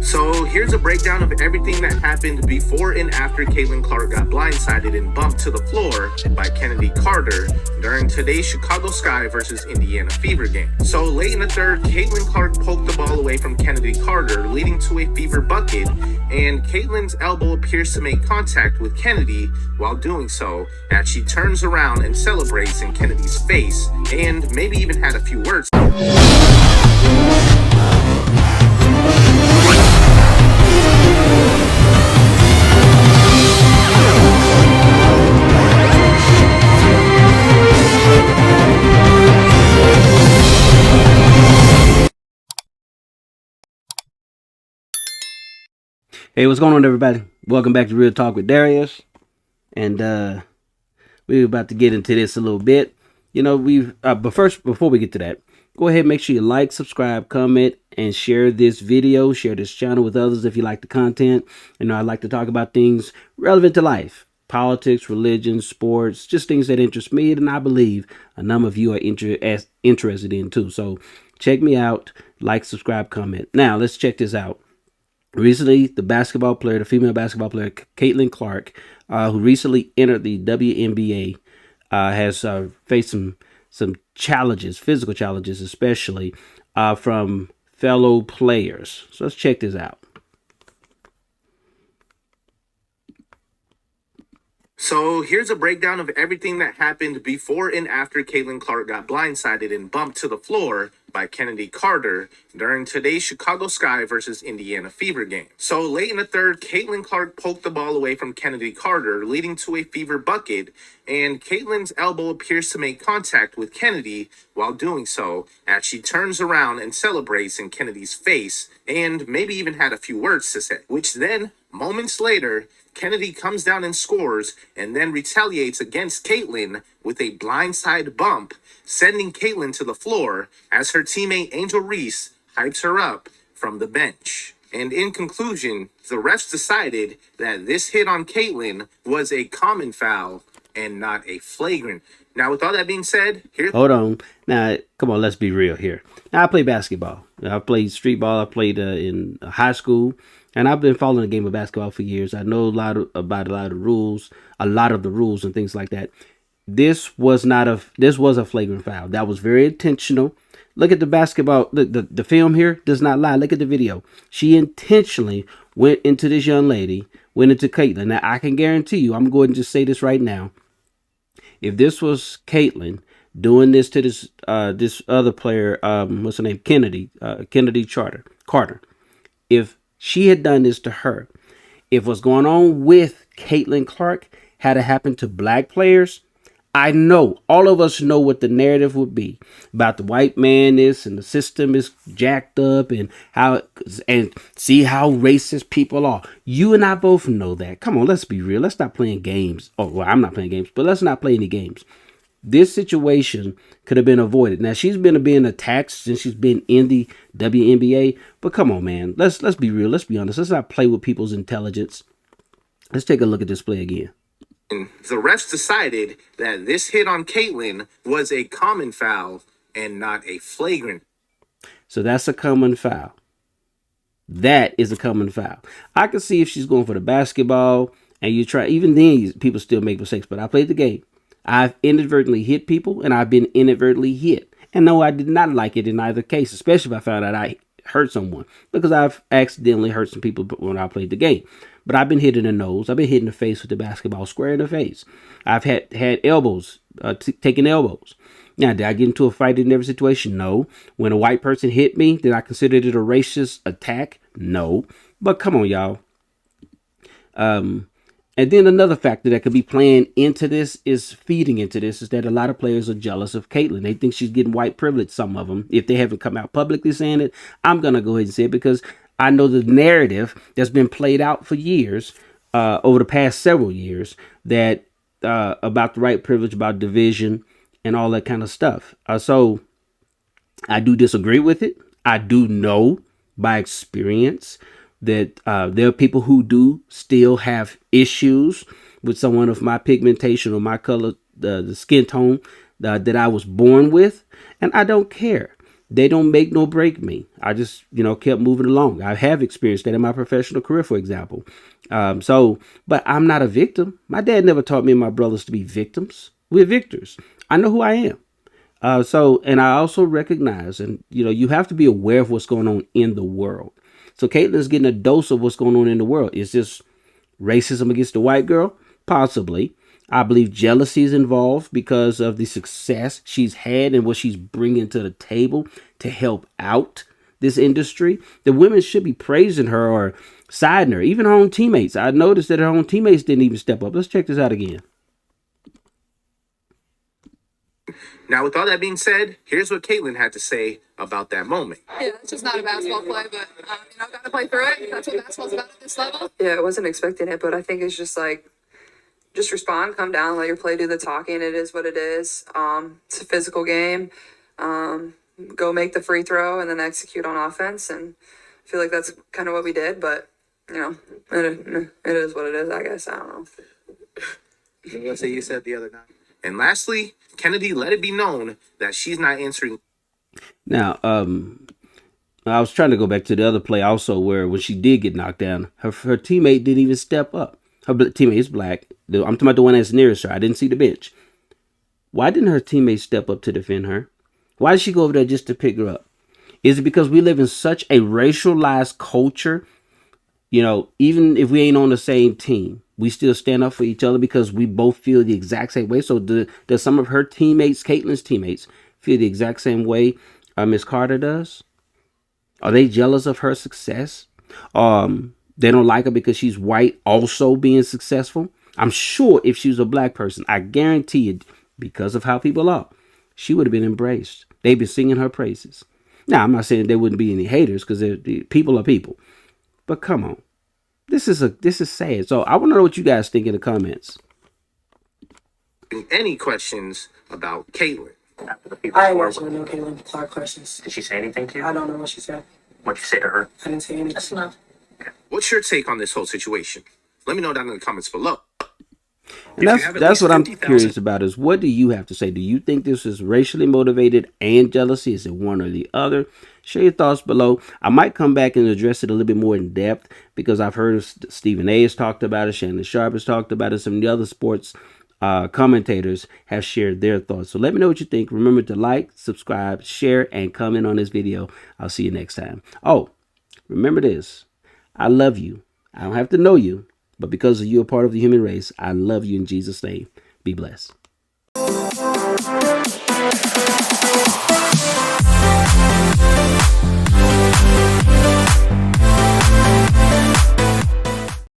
So here's a breakdown of everything that happened before and after Caitlin Clark got blindsided and bumped to the floor by Kennedy Carter during today's Chicago Sky versus Indiana Fever game. So late in the third, Caitlin Clark poked the ball away from Kennedy Carter, leading to a Fever bucket, and Caitlin's elbow appears to make contact with Kennedy while doing so, as she turns around and celebrates in Kennedy's face, and maybe even had a few words. Hey, what's going on, everybody? Welcome back to Real Talk with Darius. And we're about to get into this a little bit. You know, but first, before we get to that, go ahead and make sure you like, subscribe, comment, and share this video. Share this channel with others if you like the content. You know, I like to talk about things relevant to life. Politics, religion, sports, just things that interest me, and I believe a number of you are interested in too. So check me out, like, subscribe, comment. Now, let's check this out. Recently, the female basketball player, Caitlin Clark, who recently entered the WNBA, has faced some challenges, physical challenges especially, from fellow players. So let's check this out. So here's a breakdown of everything that happened before and after Caitlin Clark got blindsided and bumped to the floor by Kennedy Carter during today's Chicago Sky versus Indiana Fever game. So late in the third, Caitlin Clark poked the ball away from Kennedy Carter, leading to a Fever bucket, and Caitlin's elbow appears to make contact with Kennedy while doing so, as she turns around and celebrates in Kennedy's face, and maybe even had a few words to say, which then, moments later, Kennedy comes down and scores, and then retaliates against Caitlin with a blindside bump, sending Caitlin to the floor as her teammate Angel Reese hypes her up from the bench. And in conclusion, the refs decided that this hit on Caitlin was a common foul and not a flagrant. Now, with all that being said, Hold on. Now, come on, let's be real here. Now, I play basketball. I played street ball. I played in high school. And I've been following the game of basketball for years. I know about a lot of the rules and things like that. This was a flagrant foul. That was very intentional. Look at the basketball. The film here does not lie. Look at the video. She intentionally went into this young lady, went into Caitlin. Now, I can guarantee you, I'm going to just say this right now. If this was Caitlin doing this to this other player, what's her name? Kennedy Carter. If she had done this to her, if what's going on with Caitlin Clark had happened to black players, I know, all of us know what the narrative would be about the white man is and the system is jacked up and see how racist people are. You and I both know that. Come on, let's be real. Let's stop playing games. Oh, well, I'm not playing games, but let's not play any games. This situation could have been avoided. Now, she's been being attacked since she's been in the WNBA. But come on, man. Let's be real. Let's be honest. Let's not play with people's intelligence. Let's take a look at this play again. The refs decided that this hit on Caitlin was a common foul and not a flagrant. So that's a common foul. That is a common foul. I can see if she's going for the basketball and you try, even then people still make mistakes, but I played the game. I've inadvertently hit people and I've been inadvertently hit. And no, I did not like it in either case, especially if I found out I hurt someone, because I've accidentally hurt some people when I played the game. But I've been hit in the nose. I've been hit in the face with the basketball, square in the face. I've had elbows, taken elbows. Now, did I get into a fight in every situation? No. When a white person hit me, did I consider it a racist attack? No. But come on, y'all. And then another factor that could be playing into this is feeding into this is that a lot of players are jealous of Caitlin. They think she's getting white privilege, some of them. If they haven't come out publicly saying it, I'm going to go ahead and say it because I know the narrative that's been played out for years, over the past several years, that about the white privilege, about division and all that kind of stuff. So I do disagree with it. I do know by experience that there are people who do still have issues with someone of my pigmentation or my color, the skin tone that I was born with. And I don't care. They don't make no break me. I just, kept moving along. I have experienced that in my professional career, for example. But I'm not a victim. My dad never taught me and my brothers to be victims. We're victors. I know who I am. And I also recognize, and you have to be aware of what's going on in the world. So Caitlin's getting a dose of what's going on in the world. Is this racism against the white girl? Possibly. I believe jealousy is involved because of the success she's had and what she's bringing to the table to help out this industry. The women should be praising her or siding her, even her own teammates. I noticed that her own teammates didn't even step up. Let's check this out again. Now, with all that being said, here's what Caitlin had to say about that moment. Yeah, it's just not a basketball play, but got to play through it. That's what basketball's about at this level. Yeah, I wasn't expecting it, but I think it's just like, just respond, come down, let your play do the talking. It is what it is. It's a physical game. Go make the free throw and then execute on offense. And I feel like that's kind of what we did, but it is what it is, I guess. I don't know. Let's say you said the other night. And lastly, Kennedy let it be known that she's not answering. Now, I was trying to go back to the other play also where when she did get knocked down, her teammate didn't even step up. Her teammate is black. I'm talking about the one that's nearest her. I didn't see the bench. Why didn't her teammate step up to defend her? Why did she go over there just to pick her up? Is it because we live in such a racialized culture? Even if we ain't on the same team, we still stand up for each other because we both feel the exact same way. So does some of her teammates, Caitlin's teammates, feel the exact same way Miss Carter does? Are they jealous of her success? They don't like her because she's white, also being successful. I'm sure if she was a black person, I guarantee you, because of how people are, she would have been embraced. They've been singing her praises. Now, I'm not saying there wouldn't be any haters because people are people. But come on. This is sad. So I want to know what you guys think in the comments. Any questions about Caitlin? I ain't watching no Caitlin Clark questions. Did she say anything to you? I don't know what she said. What'd you say to her? I didn't say anything. That's enough. What's your take on this whole situation? Let me know down in the comments below. And that's what I'm curious about is what do you have to say? Do you think this is racially motivated and jealousy? Is it one or the other? Share your thoughts below. I might come back and address it a little bit more in depth because I've heard Stephen A. has talked about it, Shannon Sharp has talked about it, some of the other sports commentators have shared their thoughts. So let me know what you think. Remember to like, subscribe, share, and comment on this video. I'll see you next time. Oh, remember this. I love you. I don't have to know you, but because you're a part of the human race, I love you in Jesus' name. Be blessed.